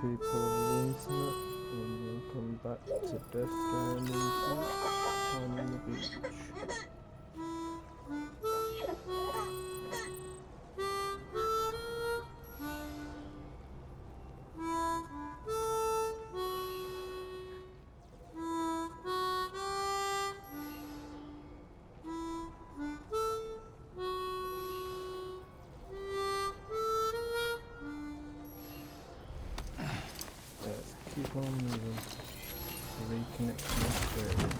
people on the internet, and welcome back to Death Stranding 2, on the beach. Let's keep on moving, reconnecting with Stranding.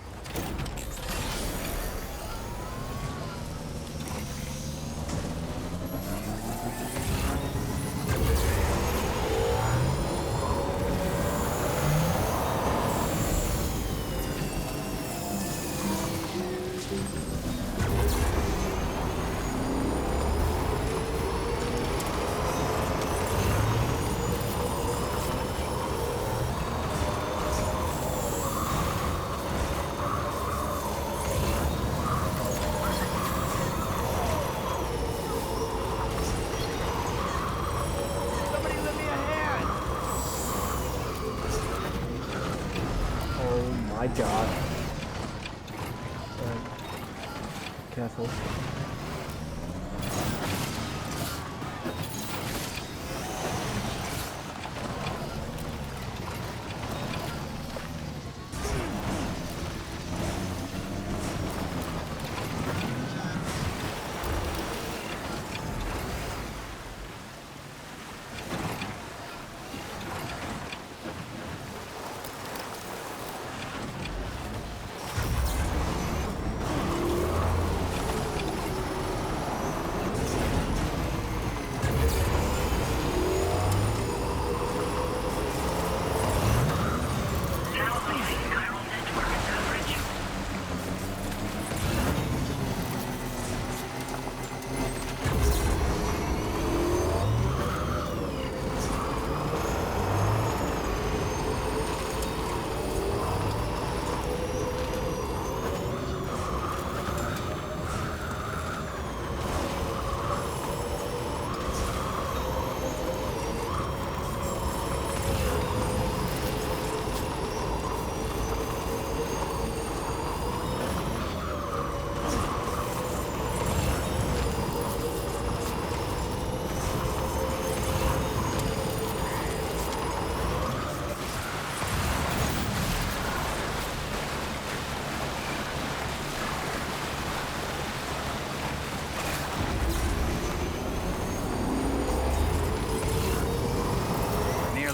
My God. Careful.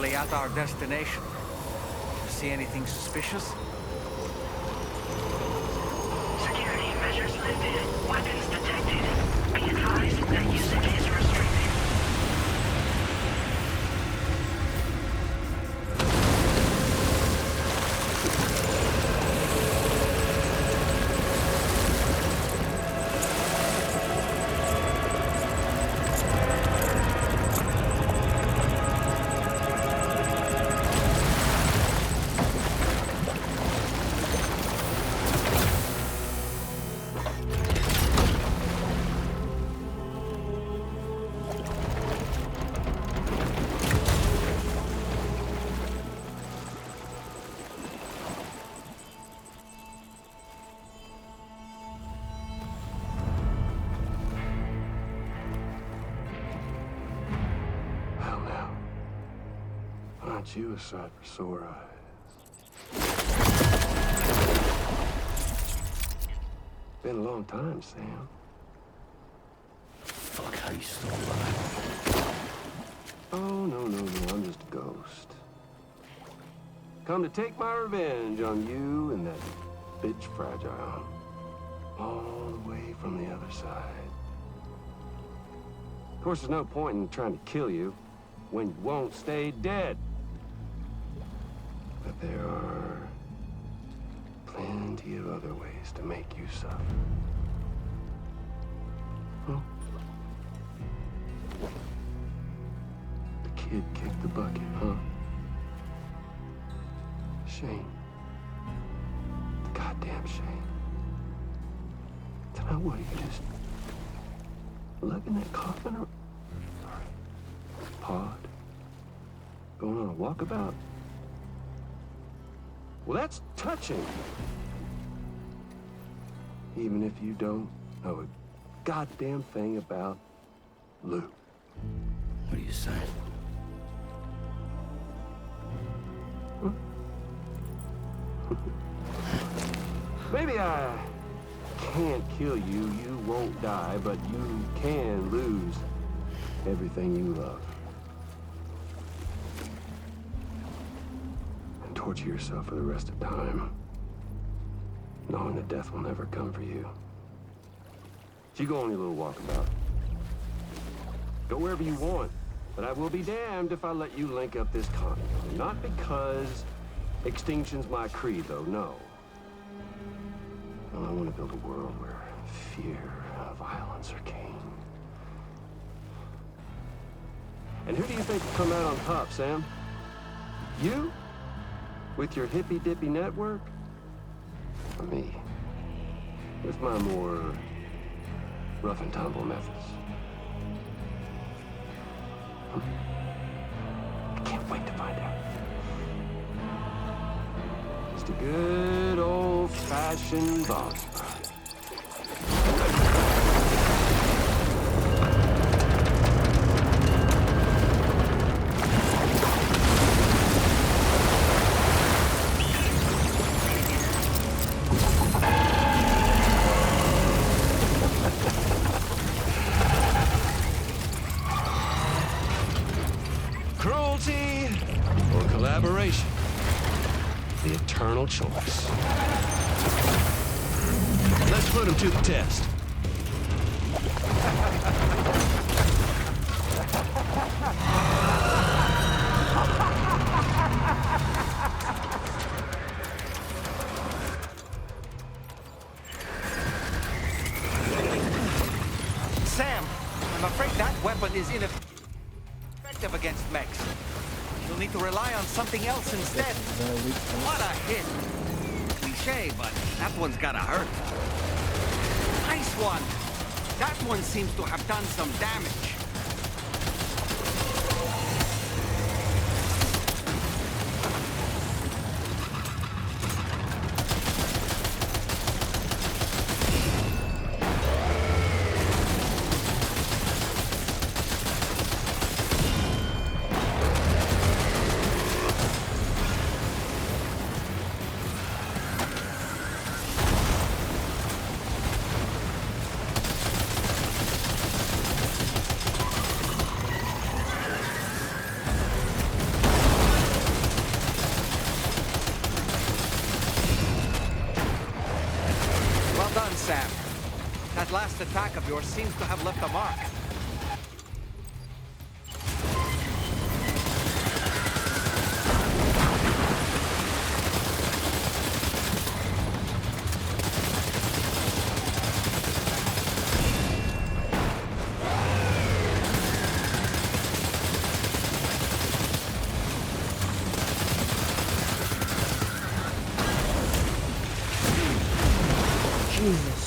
At our destination. See anything suspicious? Security measures lifted. Weapons detected. Be advised that usage is restricted. Aren't you a sight for sore eyes? Been a long time, Sam. Fuck, how you still alive? Oh, no, I'm just a ghost. Come to take my revenge on you and that bitch Fragile. All the way from the other side. Of course, there's no point in trying to kill you when you won't stay dead. But there are plenty of other ways to make you suffer. Huh? The kid kicked the bucket, huh? Shame. Goddamn shame. Then what, you just lug in that coffin or... Pod? Going on a walkabout? Well, that's touching. Even if you don't know a goddamn thing about Lou. What are you saying? Maybe I can't kill you, you won't die, but you can lose everything you love. And torture yourself for the rest of time, knowing that death will never come for you. So you go on your little walkabout. Go wherever you want, but I will be damned if I let you link up this continent. Not because extinction's my creed, though, no. Well, I want to build a world where fear and violence are king. And who do you think will come out on top, Sam? You? With your hippy-dippy network? Or me? With my more rough and tumble methods? I can't wait to find out. Just a good old-fashioned boss fight. Cruelty or collaboration? The eternal choice. Let's put him to the test. Sam, I'm afraid that weapon is ineffective against mechs. You'll need to rely on something else instead. What a hit! Cliche, but that one's gotta hurt. Nice one! That one seems to have done some damage. Well done, Sam. That last attack of yours seems to have left a mark. Jesus.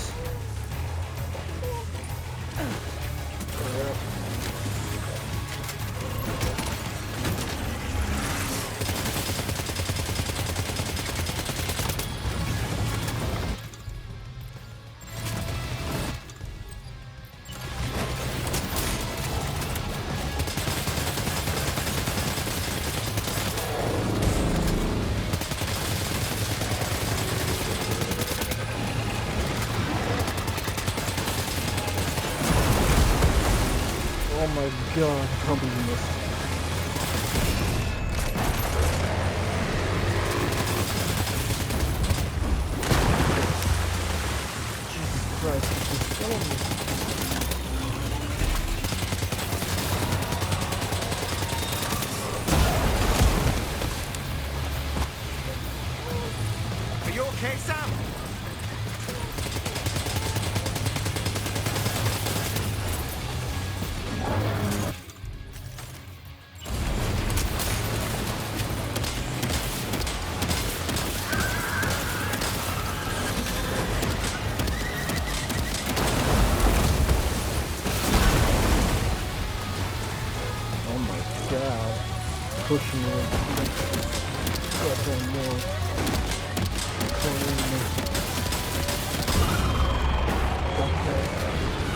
Oh my god, I can't believe this. Jesus Christ, this is killing me. Are you okay, Sam? pushing it. Goddamn more.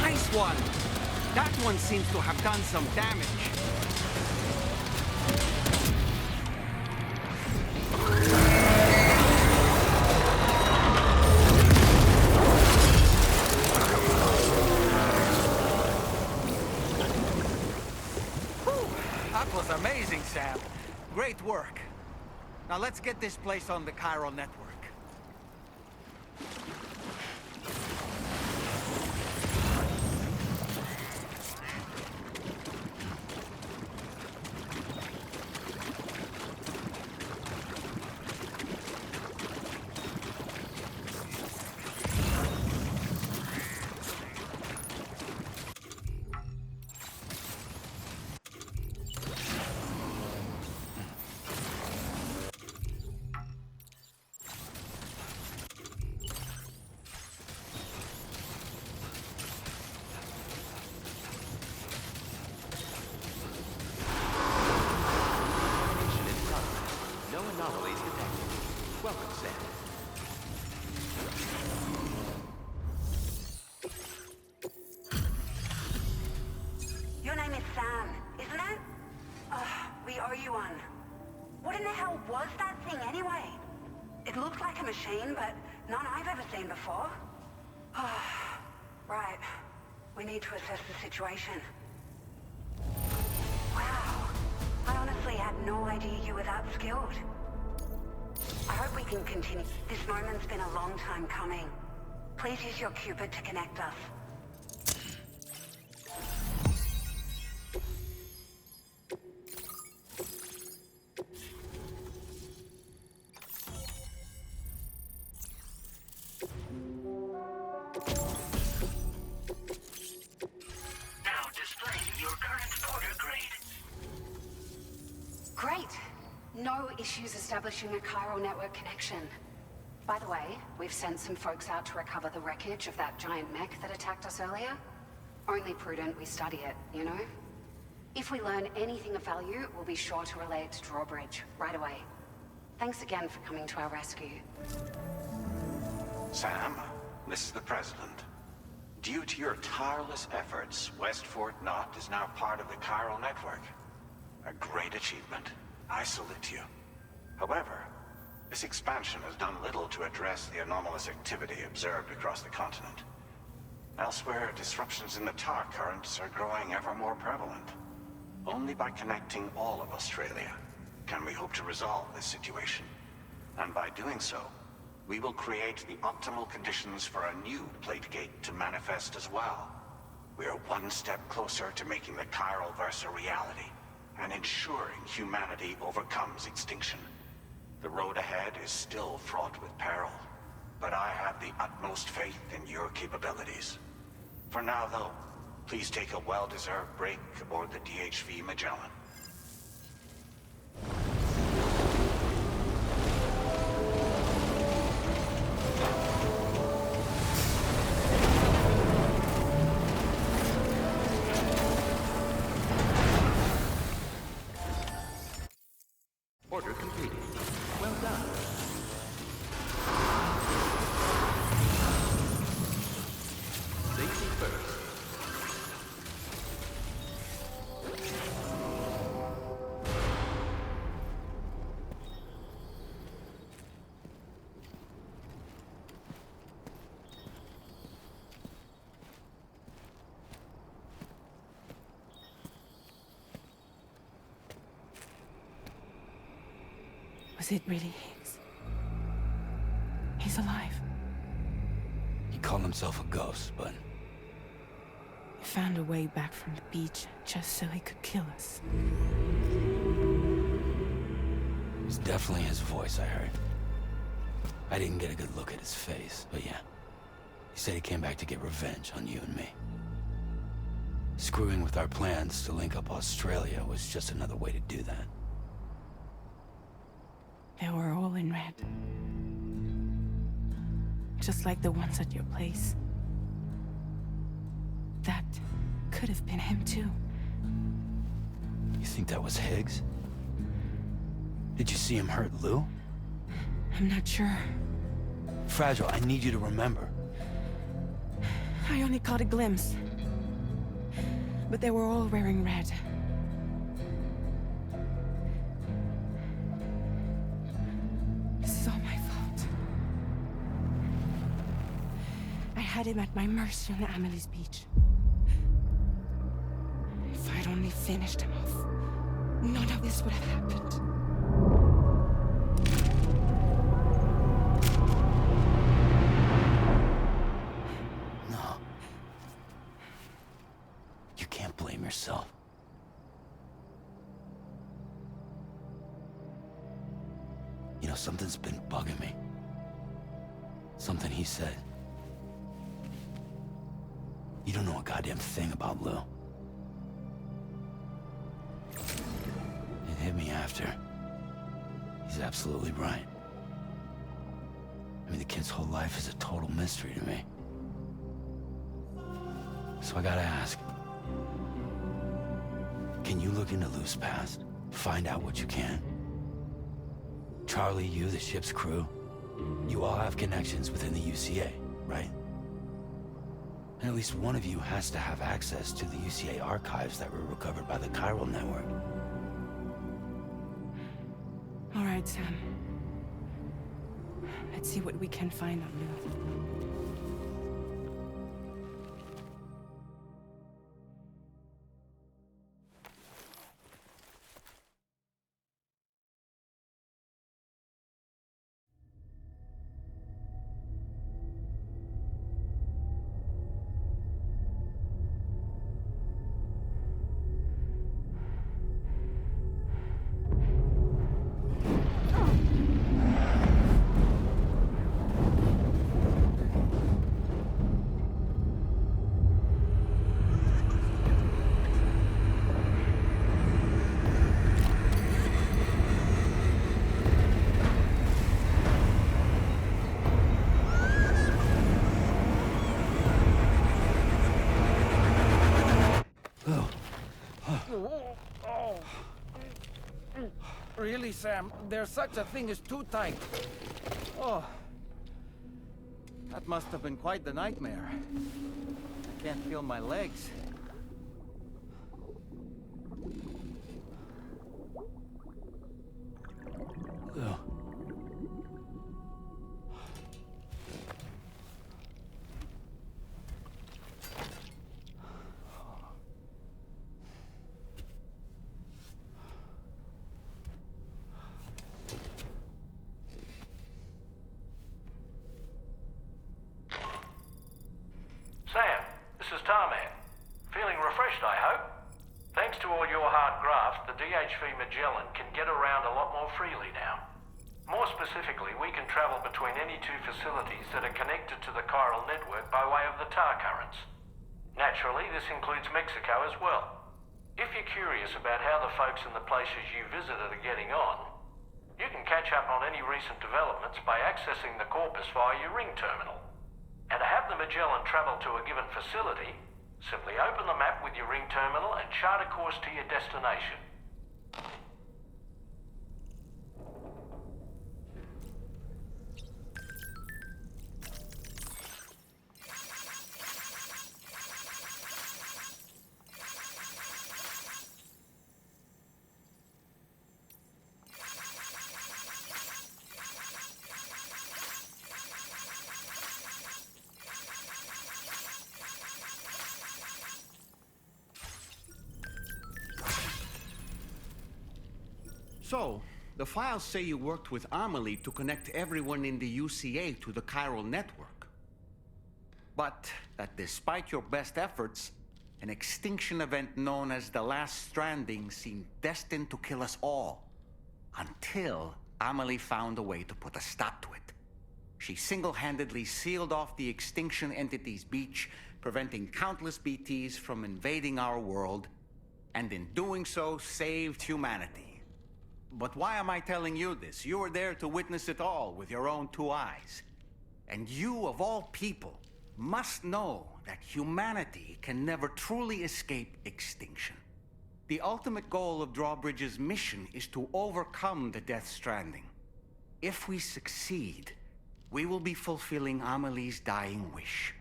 Nice one! That one seems to have done some damage. That was amazing, Sam. Great work. Now let's get this place on the chiral network. Your name is Sam, isn't it? We owe you one. What in the hell was that thing anyway? It looked like a machine, but none I've ever seen before. Right. We need to assess the situation. Wow. I honestly had no idea you were that skilled. I hope we can continue. This moment's been a long time coming. Please use your Cupid to connect us. Now displaying your current porter grade. Great. No issues establishing a chiral network connection. By the way, we've sent some folks out to recover the wreckage of that giant mech that attacked us earlier. Only prudent we study it, you know? If we learn anything of value, we'll be sure to relay it to Drawbridge right away. Thanks again for coming to our rescue. Sam, this is the President. Due to your tireless efforts, West Fort Knot is now part of the chiral network. A great achievement. I salute you. However, this expansion has done little to address the anomalous activity observed across the continent. Elsewhere, disruptions in the tar currents are growing ever more prevalent. Only by connecting all of Australia can we hope to resolve this situation. And by doing so, we will create the optimal conditions for a new plate gate to manifest as well. We are one step closer to making the chiral verse a reality, and ensuring humanity overcomes extinction. The road ahead is still fraught with peril, but I have the utmost faith in your capabilities. For now, though, please take a well-deserved break aboard the DHV Magellan. Order completed. Well done. Safety first. Was it really Higgs? He's alive. He called himself a ghost, but He found a way back from the beach just so he could kill us. it was definitely his voice I heard. I didn't get a good look at his face, but yeah. He said he came back to get revenge on you and me. Screwing with our plans to link up Australia was just another way to do that. They were all in red. Just like the ones at your place. That could have been him too. You think that was Higgs? Did you see him hurt Lou? I'm not sure. Fragile, I need you to remember. I only caught a glimpse. But they were all wearing red. This is all my fault. I had him at my mercy on Amelie's beach. If I'd only finished him off, none of this would have happened. No. You can't blame yourself. You know, something's been bugging me. Something he said. You don't know a goddamn thing about Lou. It hit me after. He's absolutely right. I mean, the kid's whole life is a total mystery to me. So I gotta ask. Can you look into Lou's past? Find out what you can? Charlie, you, the ship's crew, you all have connections within the UCA, right? And at least one of you has to have access to the UCA archives that were recovered by the Chiral Network. All right, Sam. Let's see what we can find on Lou. Really, Sam? There's such a thing as too tight. Oh. That must have been quite the nightmare. I can't feel my legs. Lou. Sam, this is Tarman. Feeling refreshed, I hope? Thanks to all your hard graft, the DHV Magellan can get around a lot more freely now. More specifically, we can travel between any two facilities that are connected to the chiral network by way of the tar currents. Naturally, this includes Mexico as well. If you're curious about how the folks in the places you visited are getting on, you can catch up on any recent developments by accessing the Corpus via your ring terminal. And to have the Magellan travel to a given facility, simply open the map with your ring terminal and chart a course to your destination. So, the files say you worked with Amelie to connect everyone in the UCA to the chiral network. But that despite your best efforts, an extinction event known as the Last Stranding seemed destined to kill us all. Until Amelie found a way to put a stop to it. She single-handedly sealed off the extinction entity's beach, preventing countless BTs from invading our world, and in doing so, saved humanity. But why am I telling you this? You were there to witness it all with your own two eyes. And you, of all people, must know that humanity can never truly escape extinction. The ultimate goal of Drawbridge's mission is to overcome the Death Stranding. If we succeed, we will be fulfilling Amelie's dying wish.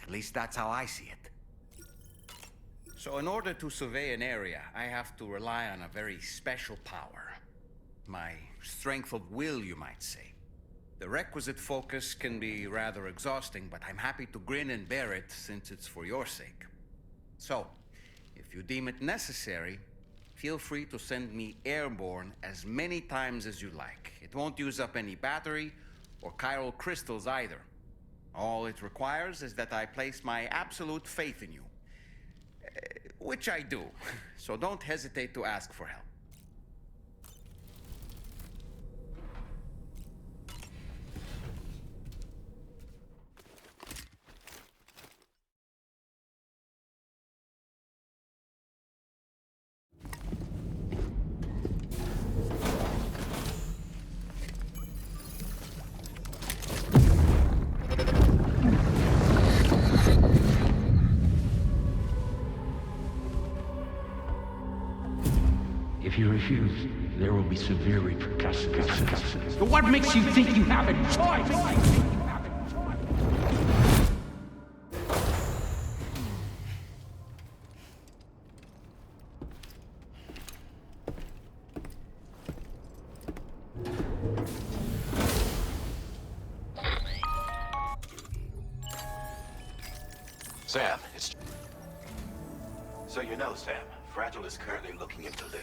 At least that's how I see it. So in order to survey an area, I have to rely on a very special power. My strength of will, you might say. The requisite focus can be rather exhausting, but I'm happy to grin and bear it since it's for your sake. So, if you deem it necessary, feel free to send me airborne as many times as you like. It won't use up any battery or chiral crystals either. All it requires is that I place my absolute faith in you. Which I do, so don't hesitate to ask for help. If you refuse, there will be severe repercussions. What makes you think you have a choice? Sam, it's... So you know, Sam, Fragile is currently looking into Lou.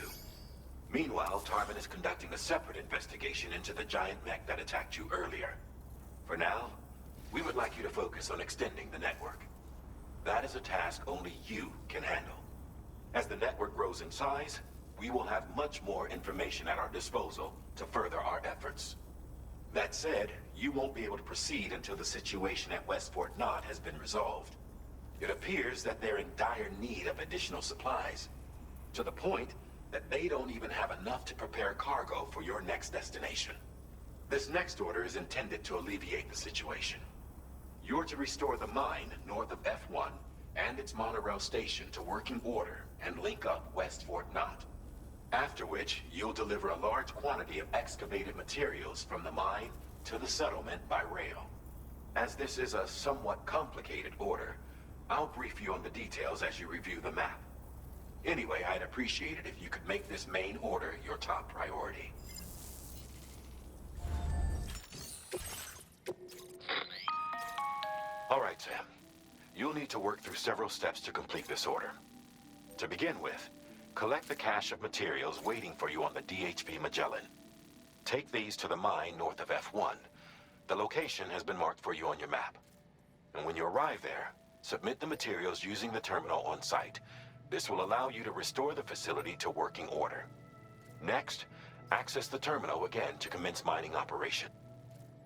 Meanwhile, Tarvin is conducting a separate investigation into the giant mech that attacked you earlier. For now, we would like you to focus on extending the network. That is a task only you can handle. As the network grows in size, we will have much more information at our disposal to further our efforts. That said, you won't be able to proceed until the situation at West Fort Knott has been resolved. It appears that they're in dire need of additional supplies, to the point that they don't even have enough to prepare cargo for your next destination. This next order is intended to alleviate the situation. You're to restore the mine north of F1 and its monorail station to working order and link up West Fort Knott. After which, you'll deliver a large quantity of excavated materials from the mine to the settlement by rail. As this is a somewhat complicated order, I'll brief you on the details as you review the map. Anyway, I'd appreciate it if you could make this main order your top priority. All right, Sam. You'll need to work through several steps to complete this order. To begin with, collect the cache of materials waiting for you on the DHP Magellan. Take these to the mine north of F1. The location has been marked for you on your map. And when you arrive there, submit the materials using the terminal on site. This will allow you to restore the facility to working order. Next, access the terminal again to commence mining operation.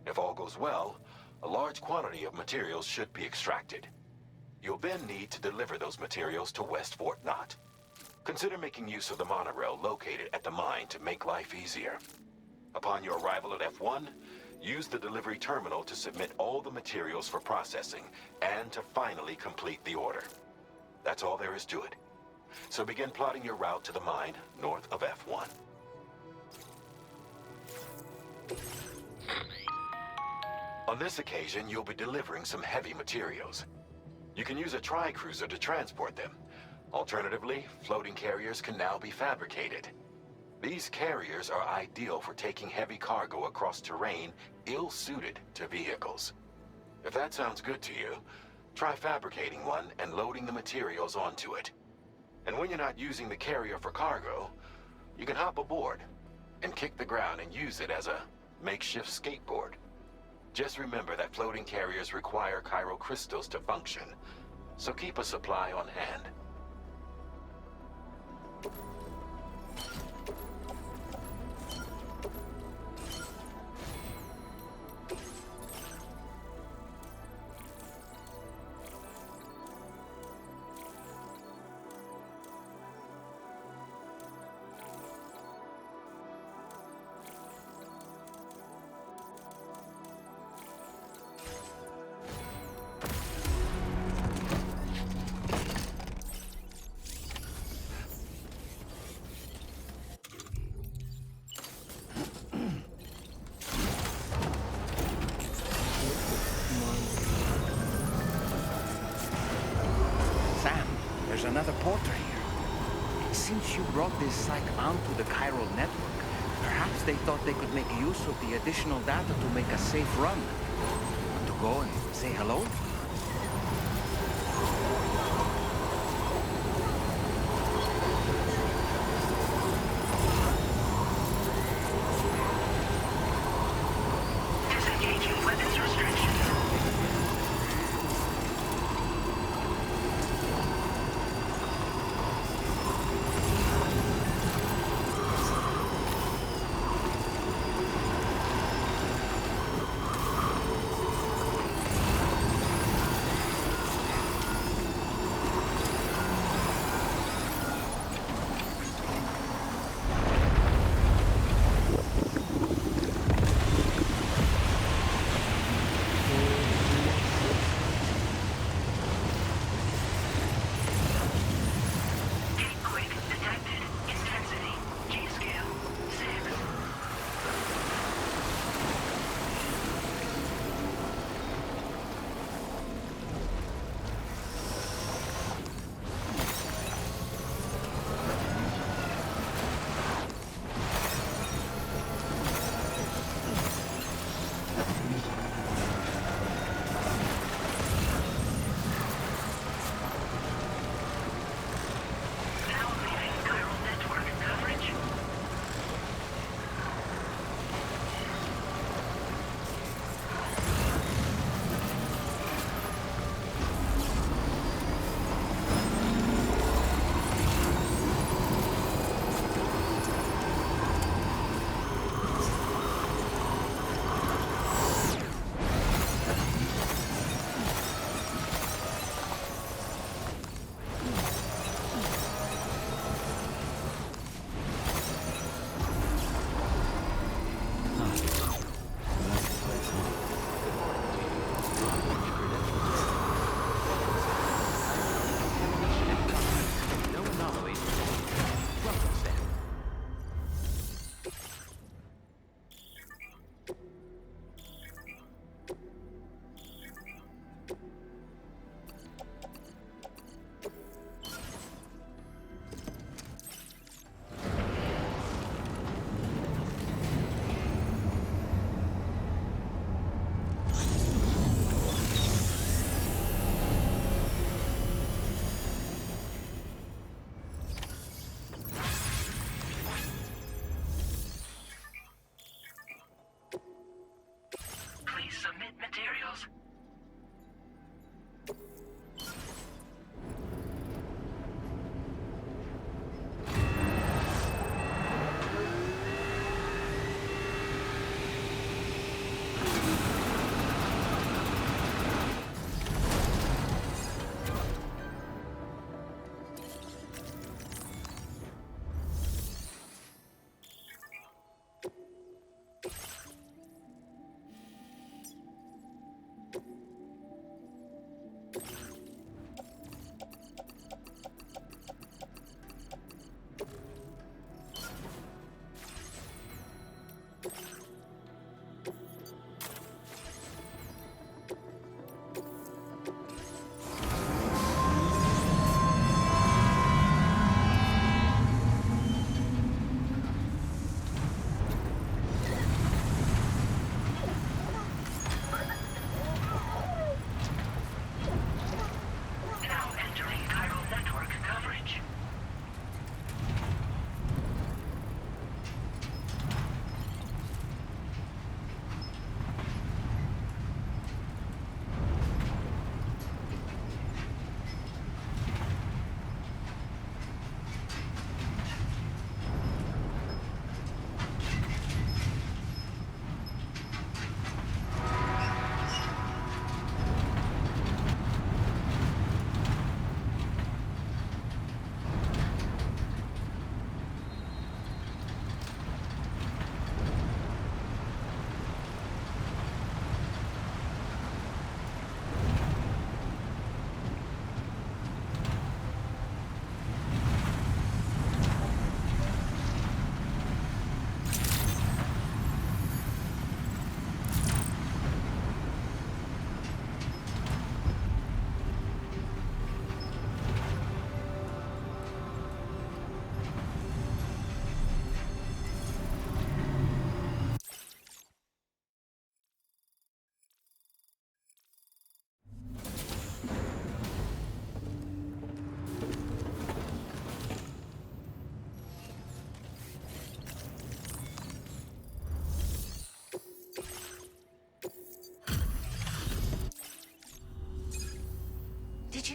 If all goes well, a large quantity of materials should be extracted. You'll then need to deliver those materials to West Fort Knott. Consider making use of the monorail located at the mine to make life easier. Upon your arrival at F1, use the delivery terminal to submit all the materials for processing and to finally complete the order. That's all there is to it. So begin plotting your route to the mine north of F1. On this occasion, you'll be delivering some heavy materials. You can use a tri-cruiser to transport them. Alternatively, floating carriers can now be fabricated. These carriers are ideal for taking heavy cargo across terrain ill-suited to vehicles. If that sounds good to you, try fabricating one and loading the materials onto it. And when you're not using the carrier for cargo, you can hop aboard and kick the ground and use it as a makeshift skateboard. Just remember that floating carriers require chiral crystals to function, so keep a supply on hand. another porter here. Since you brought this site onto the chiral network, perhaps they thought they could make use of the additional data to make a safe run. Want to go and say hello? Disengaging weapons restriction.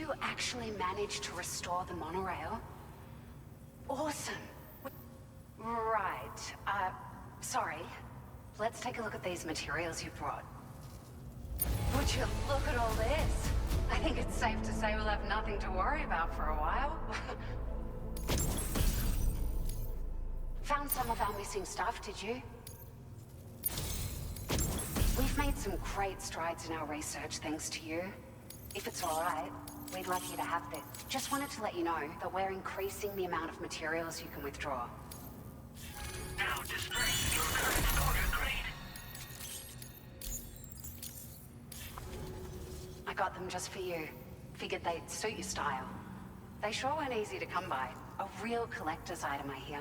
you actually manage to restore the monorail? Awesome. Right. Sorry. Let's take a look at these materials you brought. Would you look at all this? I think it's safe to say we'll have nothing to worry about for a while. Found some of our missing stuff, did you? We've made some great strides in our research thanks to you. If it's all right, we'd like you to have this. Just wanted to let you know that we're increasing the amount of materials you can withdraw. Now display your current order grade. I got them just for you. Figured they'd suit your style. They sure weren't easy to come by. A real collector's item, I hear.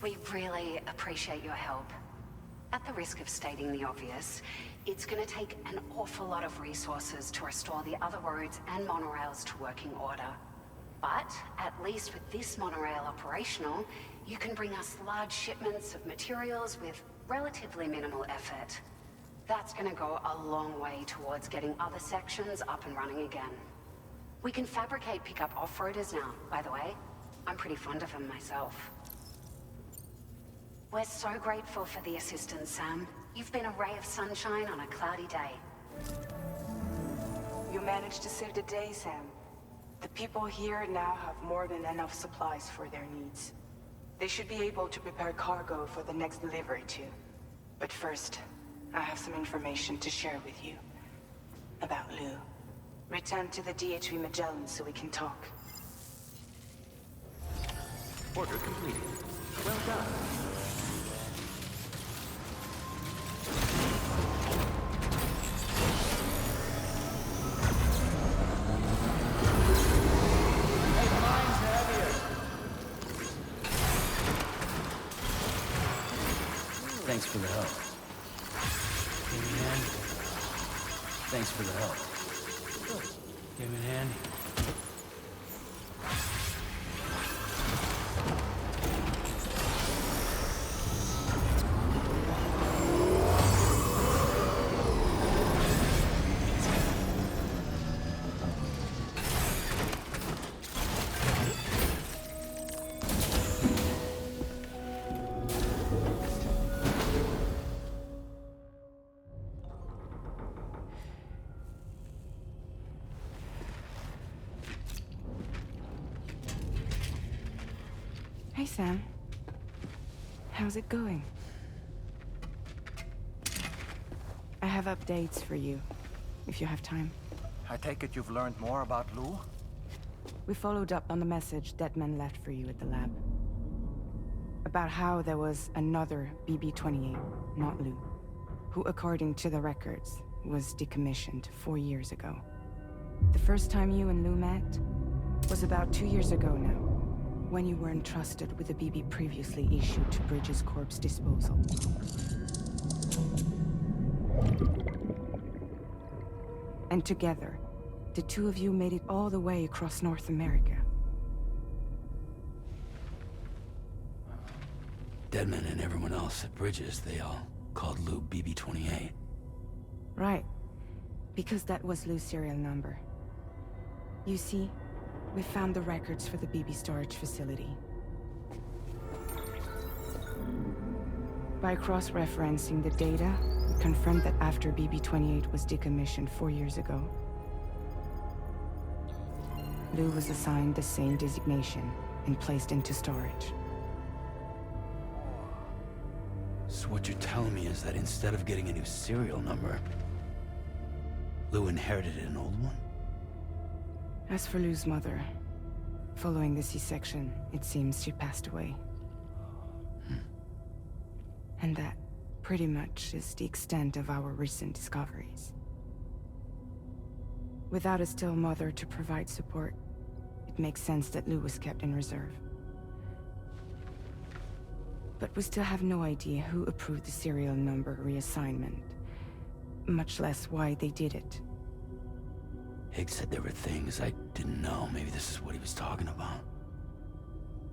We really appreciate your help. At the risk of stating the obvious, it's gonna take an awful lot of resources to restore the other roads and monorails to working order. But at least with this monorail operational, you can bring us large shipments of materials with relatively minimal effort. That's gonna go a long way towards getting other sections up and running again. We can fabricate pickup off-roaders now, by the way. I'm pretty fond of them myself. We're so grateful for the assistance, Sam. You've been a ray of sunshine on a cloudy day. You managed to save the day, Sam. The people here now have more than enough supplies for their needs. They should be able to prepare cargo for the next delivery too. But first, I have some information to share with you. About Lou. Return to the DHV Magellan so we can talk. Order completed. Well done. Thanks for the help. Give me a hand. Thanks for the help. Give me a hand. Hey, Sam. How's it going? I have updates for you, if you have time. I take it you've learned more about Lou? We followed up on the message Deadman left for you at the lab. About how there was another BB-28, not Lou, who, according to the records, was decommissioned 4 years ago. The first time you and Lou met was about 2 years ago now, when you were entrusted with the BB previously issued to Bridges Corp's disposal. And together, the two of you made it all the way across North America. Deadman and everyone else at Bridges, they all called Lou BB-28. Right. Because that was Lou's serial number. You see, we found the records for the BB storage facility. By cross-referencing the data, we confirmed that after BB-28 was decommissioned 4 years ago, Lou was assigned the same designation and placed into storage. So what you're telling me is that instead of getting a new serial number, Lou inherited an old one? As for Lou's mother, following the C-section, it seems she passed away. And that, pretty much, is the extent of our recent discoveries. Without a still mother to provide support, it makes sense that Lou was kept in reserve. But we still have no idea who approved the serial number reassignment, much less why they did it. Higgs said there were things I didn't know. Maybe this is what he was talking about.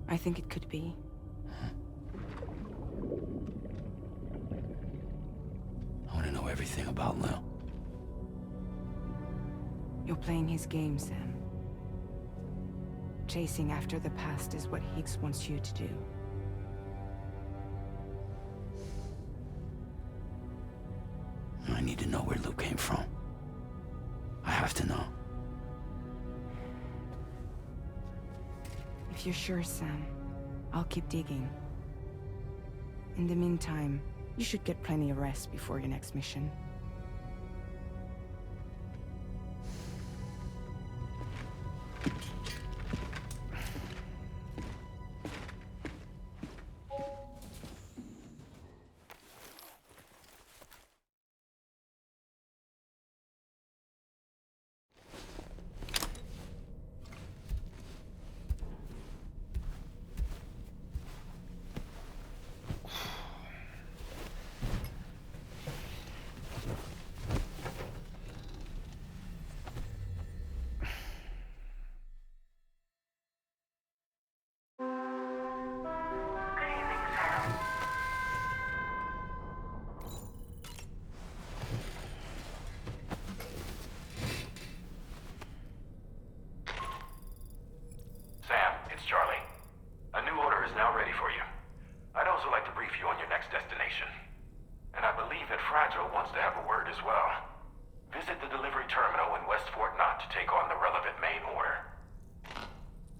I think it could be. I want to know everything about Lil. You're playing his game, Sam. Chasing after the past is what Higgs wants you to do. I need to know where Lou came from. I have to know. If you're sure, Sam, I'll keep digging. In the meantime, you should get plenty of rest before your next mission. Sam, it's Charlie. A new order is now ready for you. I'd also like to brief you on your next destination. And I believe that Fragile wants to have a word as well. Visit the delivery terminal in West Fort Knott to take on the relevant main order.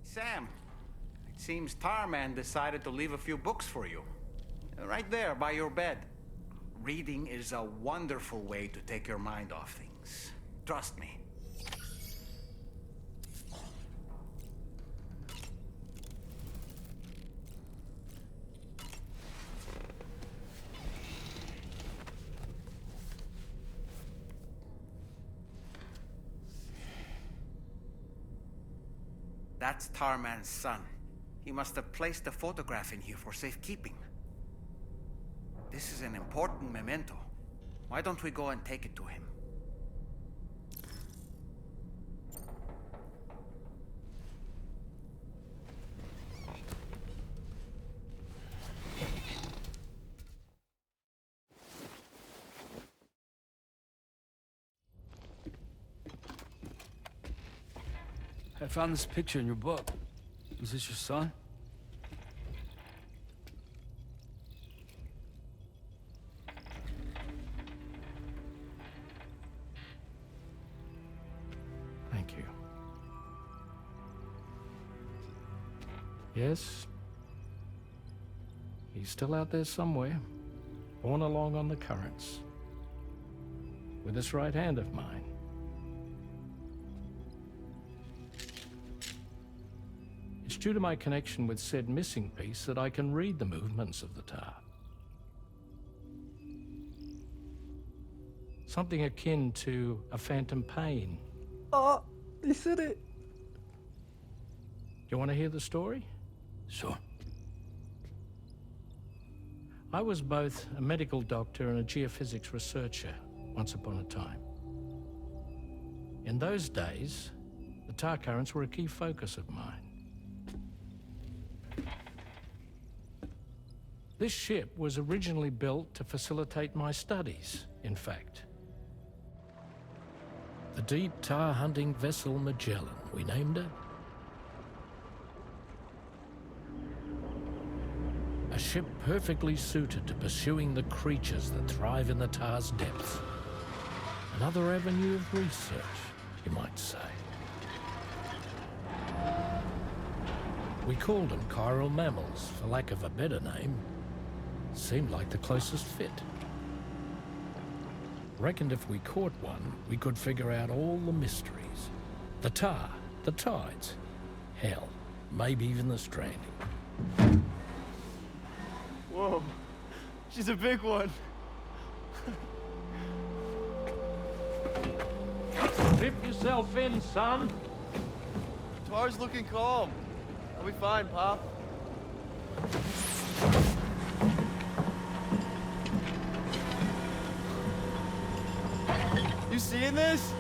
Sam, it seems Tarman decided to leave a few books for you. Right there by your bed. Reading is a wonderful way to take your mind off things. Trust me. That's Tarman's son. He must have placed a photograph in here for safekeeping. This is an important memento. Why don't we go and take it to him? I found this picture in your book. Is this your son? Thank you. Yes. He's still out there somewhere, borne along on the currents, with this right hand of mine. It's due to my connection with said missing piece that I can read the movements of the tar. Something akin to a phantom pain. Oh, he said it. You want to hear the story? Sure. I was both a medical doctor and a geophysics researcher once upon a time. In those days, the tar currents were a key focus of mine. This ship was originally built to facilitate my studies, in fact. The deep tar hunting vessel Magellan, we named it. A ship perfectly suited to pursuing the creatures that thrive in the tar's depths. Another avenue of research, you might say. We called them chiral mammals, for lack of a better name. Seemed like the closest fit. Reckoned if we caught one, we could figure out all the mysteries. The tar, the tides, hell, maybe even the stranding. Whoa, she's a big one. Dip yourself in, son. Tar's looking calm. I'll be fine, Pop. You seeing this?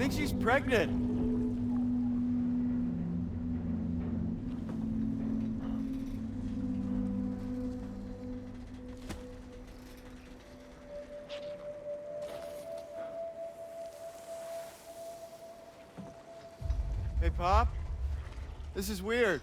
think she's pregnant. Hey, Pop. This is weird.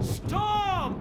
Storm!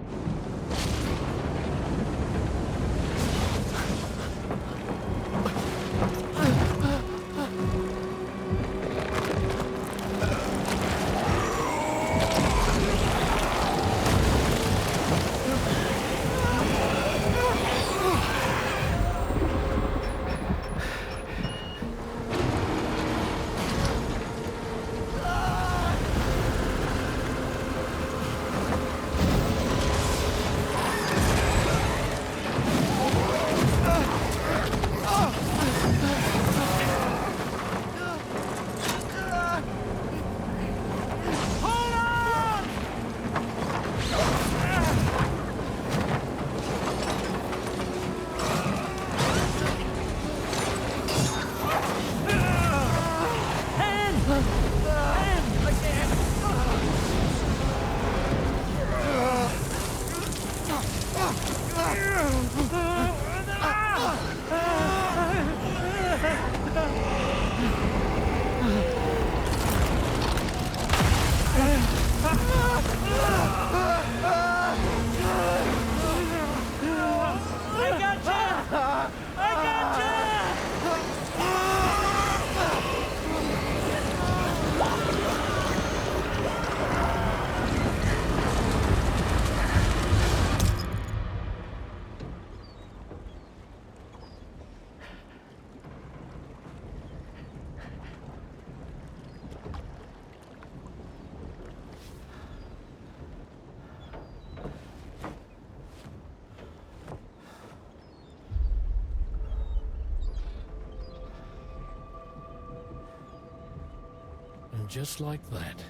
And just like that,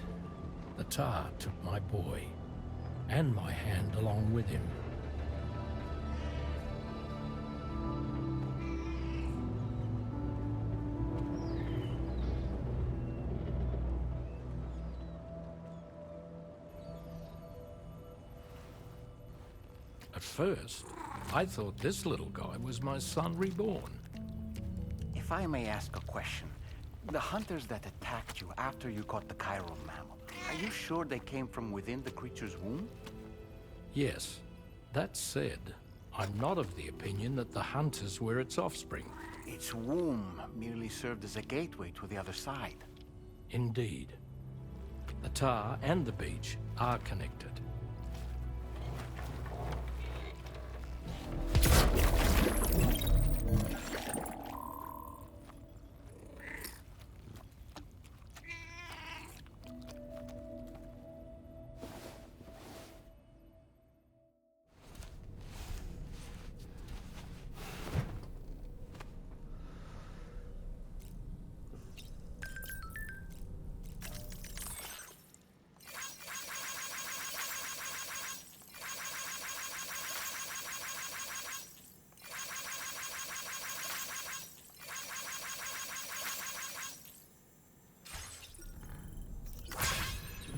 the tar took my boy, and my hand along with him. At first, I thought this little guy was my son reborn. If I may ask a question, the hunters that attacked you after you caught the chiral mammal, are you sure they came from within the creature's womb? Yes. That said, I'm not of the opinion that the hunters were its offspring. Its womb merely served as a gateway to the other side. Indeed. The tar and the beach are connected.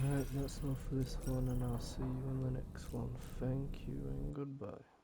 Alright, that's all for this one, and I'll see you in the next one. Thank you and goodbye.